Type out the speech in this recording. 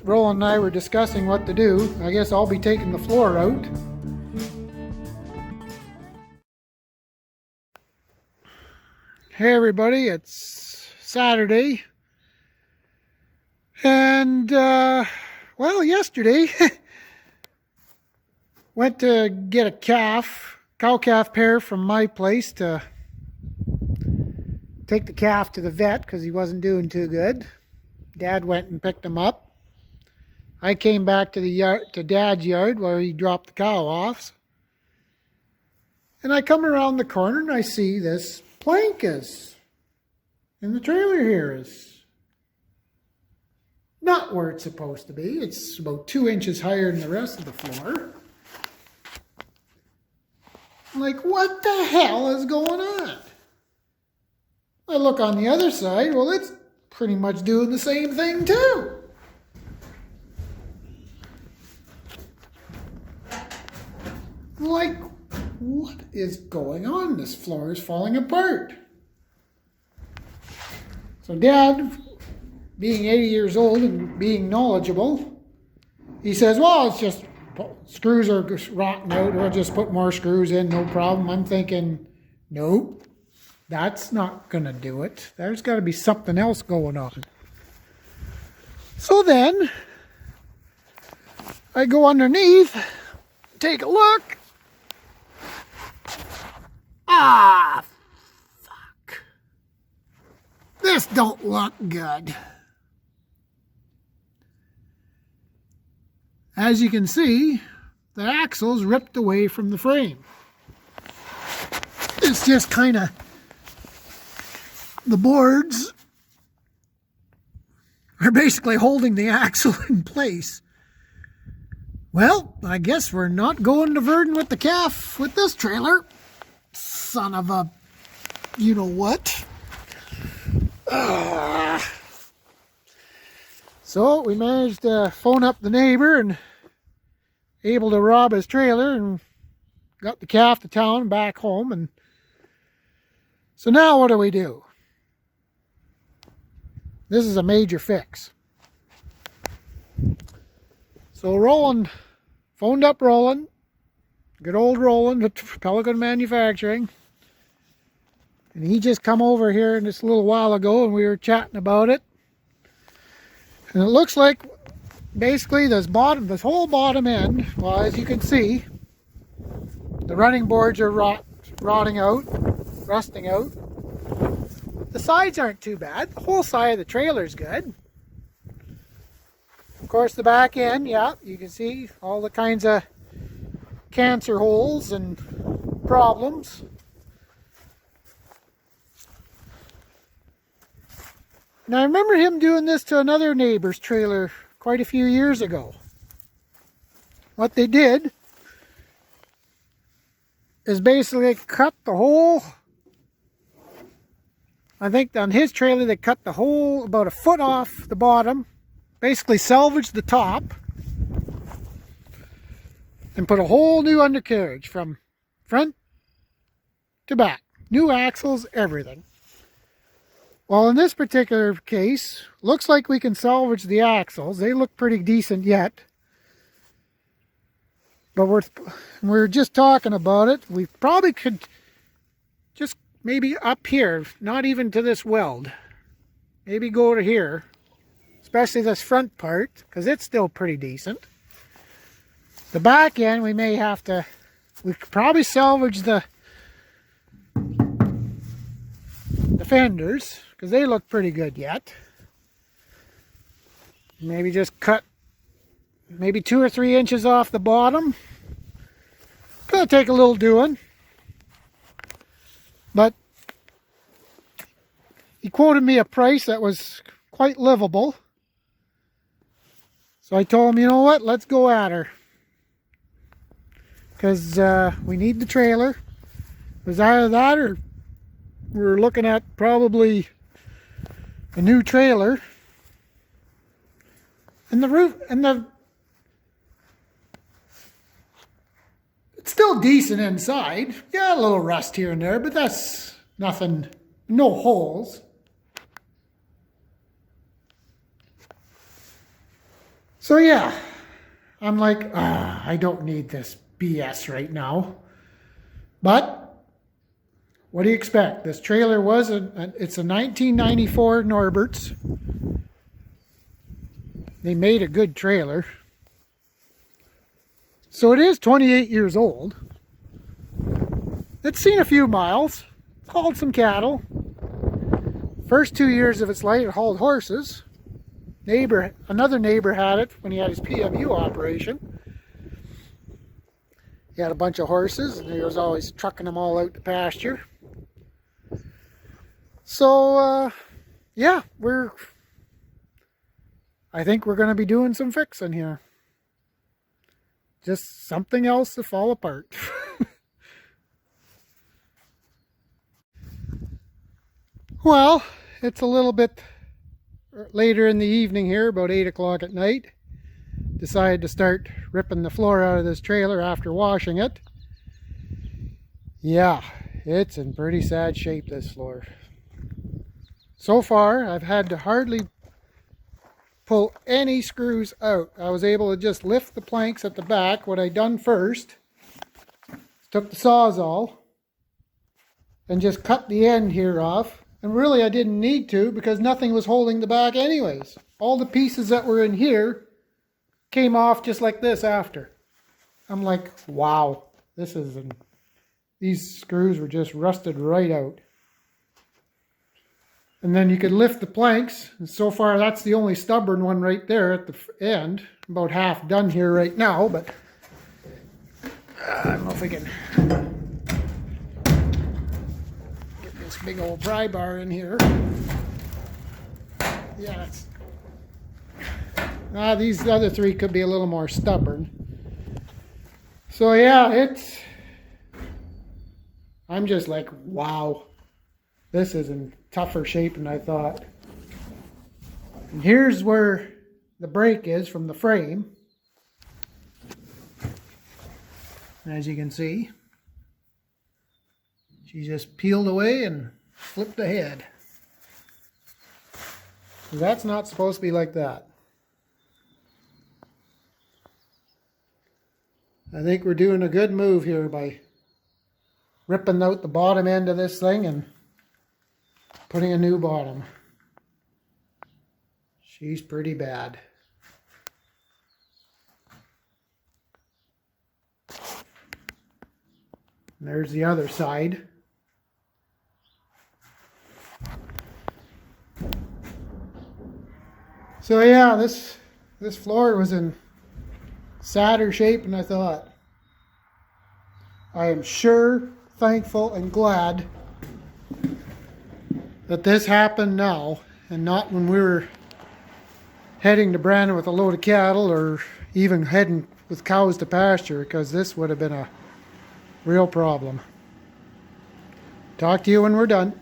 Roland and I were discussing what to do. I guess I'll be taking the floor out. Hey everybody, it's Saturday. And, well, yesterday, went to get a cow-calf pair from my place to take the calf to the vet because he wasn't doing too good. Dad went and picked him up. I came back to the yard, to Dad's yard where he dropped the cow off. And I come around the corner and I see this plank is in the trailer here is not where it's supposed to be. It's about 2 inches higher than the rest of the floor. I'm like, what the hell is going on? I look on the other side, well, it's pretty much doing the same thing too. I'm like, what is going on? This floor is falling apart. So Dad, being 80 years old and being knowledgeable, he says, well, it's just screws are rotting out. We'll just put more screws in, no problem. I'm thinking, nope, that's not going to do it. There's got to be something else going on. So then, I go underneath, take a look. Ah, fuck. This don't look good. As you can see, the axle's ripped away from the frame. It's just kind of, the boards are basically holding the axle in place. Well, I guess we're not going to Verdon with the calf with this trailer. Son of a, you know what. So we managed to phone up the neighbor and able to rob his trailer and got the calf to town and back home. And so now what do? This is a major fix. So Roland, phoned up Roland, good old Roland at Pelican Manufacturing. And he just come over here just a little while ago and we were chatting about it. And it looks like basically this whole bottom end, well, as you can see, the running boards are rusting out. The sides aren't too bad. The whole side of the trailer's good. Of course, the back end, yeah, you can see all the kinds of cancer holes and problems. Now, I remember him doing this to another neighbor's trailer quite a few years ago. What they did is basically cut the whole, I think on his trailer they cut the whole, about a foot off the bottom, basically salvaged the top, and put a whole new undercarriage from front to back. New axles, everything. Well, in this particular case, looks like we can salvage the axles. They look pretty decent yet. But we're just talking about it. We probably could just maybe up here, not even to this weld. Maybe go to here, especially this front part, because it's still pretty decent. The back end, we could probably salvage the fenders, because they look pretty good yet. Maybe just cut maybe 2 or 3 inches off the bottom. Gonna take a little doing. But he quoted me a price that was quite livable. So I told him, you know what, let's go at her. Because we need the trailer. It was either that or we're looking at probably a new trailer. And the roof, and it's still decent inside. Yeah, a little rust here and there, but that's nothing, no holes. So yeah, I'm like, I don't need this BS right now. But what do you expect? This trailer was it's a 1994 Norbert's. They made a good trailer. So it is 28 years old. It's seen a few miles, hauled some cattle. First 2 years of its life, it hauled horses. Another neighbor had it when he had his PMU operation. He had a bunch of horses, and he was always trucking them all out to pasture. So, yeah, I think we're going to be doing some fixing here. Just something else to fall apart. Well, it's a little bit later in the evening here, about 8 o'clock at night. Decided to start ripping the floor out of this trailer after washing it. Yeah, it's in pretty sad shape, this floor. So far, I've had to hardly pull any screws out. I was able to just lift the planks at the back. What I done first, took the Sawzall and just cut the end here off. And really I didn't need to, because nothing was holding the back anyways. All the pieces that were in here came off just like this after. I'm like, wow, these screws were just rusted right out. And then you could lift the planks, and so far that's the only stubborn one right there at the end. About half done here right now, but I don't know if I can get this big old pry bar in here. Yeah, these other three could be a little more stubborn. So yeah, I'm just like, wow, this is in tougher shape than I thought. And here's where the break is from the frame. As you can see, she just peeled away and flipped ahead. That's not supposed to be like that. I think we're doing a good move here by ripping out the bottom end of this thing and putting a new bottom. She's pretty bad. And there's the other side. So yeah, this floor was in sadder shape than I thought. I am sure thankful and glad that this happened now and not when we were heading to Brandon with a load of cattle, or even heading with cows to pasture, because this would have been a real problem. Talk to you when we're done.